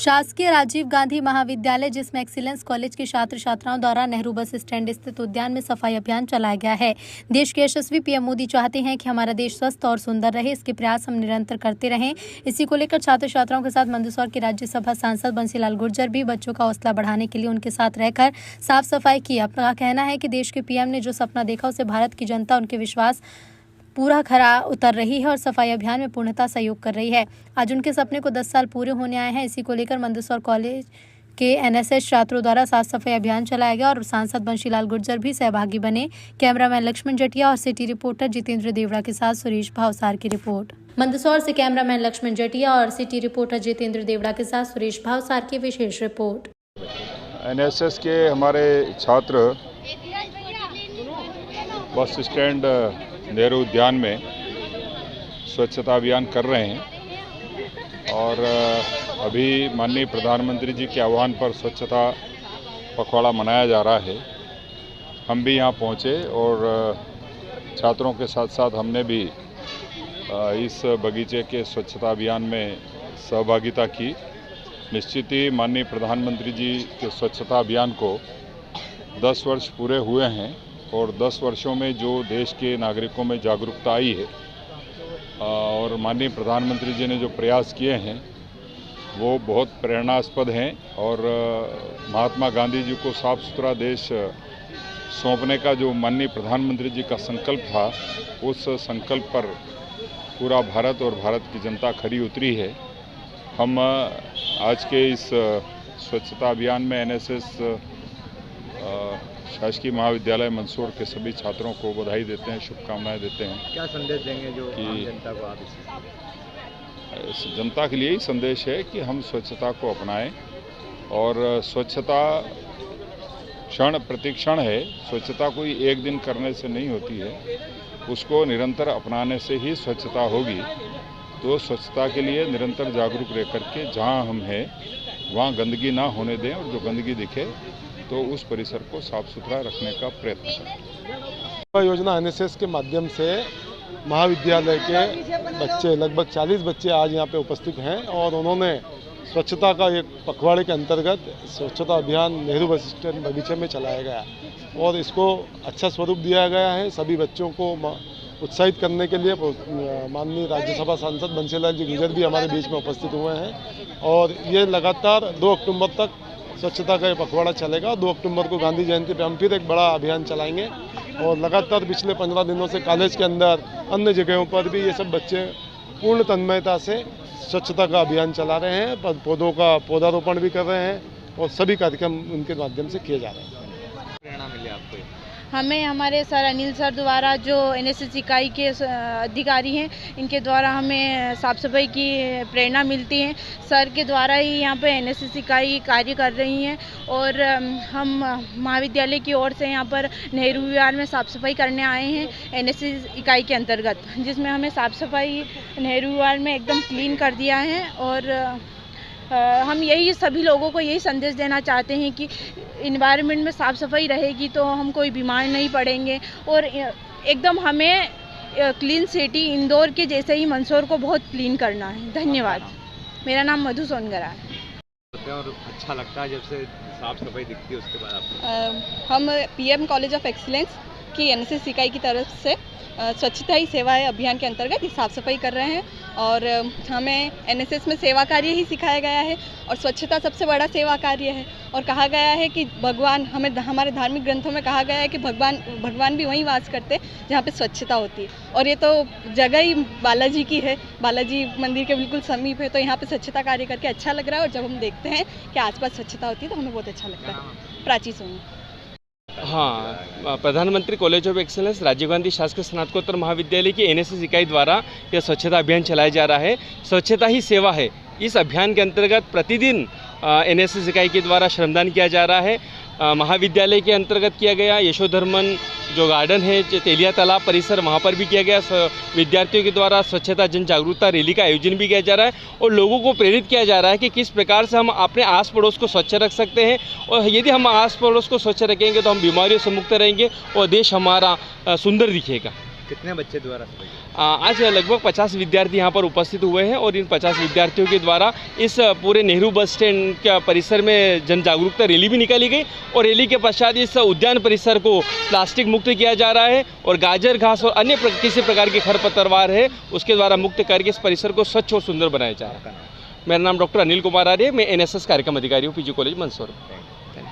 शासकीय राजीव गांधी महाविद्यालय जिसमें एक्सीलेंस कॉलेज के छात्र छात्राओं द्वारा नेहरू बस स्टैंड स्थित उद्यान में सफाई अभियान चलाया गया है। देश के यशस्वी पीएम मोदी चाहते हैं कि हमारा देश स्वस्थ और सुंदर रहे, इसके प्रयास हम निरंतर करते रहें। इसी को लेकर छात्र छात्राओं के साथ मंदसौर के राज्यसभा सांसद बंसीलाल गुर्जर भी बच्चों का हौसला बढ़ाने के लिए उनके साथ रहकर साफ सफाई की। अपना कहना है कि देश के पीएम ने जो सपना देखा उसे भारत की जनता उनके विश्वास पूरा खरा उतर रही है और सफाई अभियान में पूर्णतः सहयोग कर रही है। आज उनके सपने को 10 साल पूरे होने आए हैं। इसी को लेकर मंदसौर कॉलेज के एनएसएस छात्रों द्वारा साफ सफाई अभियान चलाया गया और सांसद बंसीलाल गुर्जर भी सहभागी बने। कैमरामैन लक्ष्मण जटिया और सिटी रिपोर्टर जितेंद्र देवड़ा के साथ सुरेश भावसार की रिपोर्ट। मंदसौर से कैमरामैन लक्ष्मण जटिया और सिटी रिपोर्टर जितेंद्र देवड़ा के साथ सुरेश भावसार की विशेष रिपोर्ट। एनएसएस के हमारे छात्र बस स्टैंड नेहरू उद्यान में स्वच्छता अभियान कर रहे हैं और अभी माननीय प्रधानमंत्री जी के आह्वान पर स्वच्छता पखवाड़ा मनाया जा रहा है। हम भी यहाँ पहुँचे और छात्रों के साथ साथ हमने भी इस बगीचे के स्वच्छता अभियान में सहभागिता की। निश्चित ही माननीय प्रधानमंत्री जी के स्वच्छता अभियान को 10 वर्ष पूरे हुए हैं और 10 वर्षों में जो देश के नागरिकों में जागरूकता आई है और माननीय प्रधानमंत्री जी ने जो प्रयास किए हैं वो बहुत प्रेरणास्पद हैं और महात्मा गांधी जी को साफ सुथरा देश सौंपने का जो माननीय प्रधानमंत्री जी का संकल्प था, उस संकल्प पर पूरा भारत और भारत की जनता खरी उतरी है। हम आज के इस स्वच्छता अभियान में एनएसएस शासकीय महाविद्यालय मंदसौर के सभी छात्रों को बधाई देते हैं, शुभकामनाएं देते हैं। क्या संदेश देंगे जो जनता को आप इससे? जनता के लिए ही संदेश है कि हम स्वच्छता को अपनाएं और स्वच्छता क्षण प्रतिक्षण है। स्वच्छता कोई एक दिन करने से नहीं होती है, उसको निरंतर अपनाने से ही स्वच्छता होगी। तो स्वच्छता के लिए निरंतर जागरूक रह करके जहाँ हम हैं वहाँ गंदगी ना होने दें और जो गंदगी दिखे तो उस परिसर को साफ सुथरा रखने का प्रयत्न करें। योजना एनएसएस के माध्यम से महाविद्यालय के बच्चे लगभग 40 बच्चे आज यहाँ पे उपस्थित हैं और उन्होंने स्वच्छता का एक पखवाड़े के अंतर्गत स्वच्छता अभियान नेहरू बस स्टैंड बगीचे में चलाया गया और इसको अच्छा स्वरूप दिया गया है। सभी बच्चों को उत्साहित करने के लिए माननीय राज्यसभा सांसद बंसीलाल जी गुर्जर भी हमारे बीच में उपस्थित हुए हैं और ये लगातार 2 अक्टूबर तक स्वच्छता का ये पखवाड़ा चलेगा। 2 अक्टूबर को गांधी जयंती पे हम फिर एक बड़ा अभियान चलाएंगे और लगातार पिछले 15 दिनों से कॉलेज के अंदर अन्य जगहों पर भी ये सब बच्चे पूर्ण तन्मयता से स्वच्छता का अभियान चला रहे हैं। पौधों का पौधारोपण भी कर रहे हैं और सभी कार्यक्रम उनके माध्यम से किए जा रहे हैं। प्रेरणा मिली आपको? हमें हमारे सर अनिल सर द्वारा जो एनएसएस इकाई के अधिकारी हैं, इनके द्वारा हमें साफ़ सफाई की प्रेरणा मिलती है। सर के द्वारा ही यहाँ पे एनएसएस इकाई कार्य कर रही हैं और हम महाविद्यालय की ओर से यहाँ पर नेहरू विहार में साफ़ सफाई करने आए हैं एनएसएस इकाई के अंतर्गत, जिसमें हमें साफ़ सफाई नेहरू विहार में एकदम क्लीन कर दिया है। और हम यही सभी लोगों को यही संदेश देना चाहते हैं कि इन्वायरमेंट में साफ़ सफाई रहेगी तो हम कोई बीमार नहीं पड़ेंगे और एकदम हमें क्लीन सिटी इंदौर के जैसे ही मंदसौर को बहुत क्लीन करना है। धन्यवाद। मेरा नाम मधु सोनगरा है। और अच्छा लगता है जब से साफ सफाई दिखती है उसके बाद आपको? हम पीएम कॉलेज ऑफ एक्सीलेंस की एनएसएस इकाई की तरफ से स्वच्छता ही सेवा है अभियान के अंतर्गत साफ़ सफाई कर रहे हैं और हमें एनएसएस में सेवा कार्य ही सिखाया गया है और स्वच्छता सबसे बड़ा सेवा कार्य है। और कहा गया है कि भगवान हमारे धार्मिक ग्रंथों में कहा गया है कि भगवान भी वहीं वास करते हैं जहाँ पे स्वच्छता होती है और ये तो जगह ही बालाजी की है, बालाजी मंदिर के बिल्कुल समीप है। तो यहाँ पे स्वच्छता कार्य करके अच्छा लग रहा है और जब हम देखते हैं कि आसपास स्वच्छता होती है तो हमें बहुत अच्छा लगता है। प्राची सोनी। हाँ, प्रधानमंत्री college of excellence Rajiv Gandhi शासकीय स्नातकोत्तर महाविद्यालय की एनएसएस इकाई द्वारा यह स्वच्छता अभियान चलाया जा रहा है। स्वच्छता ही सेवा है। इस अभियान के अंतर्गत प्रतिदिन एनएसएस इकाई के द्वारा श्रमदान किया जा रहा है। महाविद्यालय के अंतर्गत किया गया यशोधर्मन जो गार्डन है, जो तेलिया तालाब परिसर, वहाँ पर भी किया गया। विद्यार्थियों के द्वारा स्वच्छता जन जागरूकता रैली का आयोजन भी किया जा रहा है और लोगों को प्रेरित किया जा रहा है कि किस प्रकार से हम अपने आस पड़ोस को स्वच्छ रख सकते हैं और यदि हम आस पड़ोस को स्वच्छ रखेंगे तो हम बीमारियों से मुक्त रहेंगे और देश हमारा सुंदर दिखेगा। कितने बच्चे द्वारा सफाई? आज लगभग 50 विद्यार्थी यहाँ पर उपस्थित हुए हैं और इन 50 विद्यार्थियों के द्वारा इस पूरे नेहरू बस स्टैंड के परिसर में जन जागरूकता रैली भी निकाली गई और रैली के पश्चात इस उद्यान परिसर को प्लास्टिक मुक्त किया जा रहा है और गाजर घास और अन्य किसी प्रकार के खरपतवार है उसके द्वारा मुक्त करके इस परिसर को स्वच्छ और सुंदर बनाया जा रहा है। मेरा नाम डॉक्टर अनिल कुमार आर्य, मैं NSS कार्यक्रम अधिकारी हूँ PG कॉलेज मंदसौर।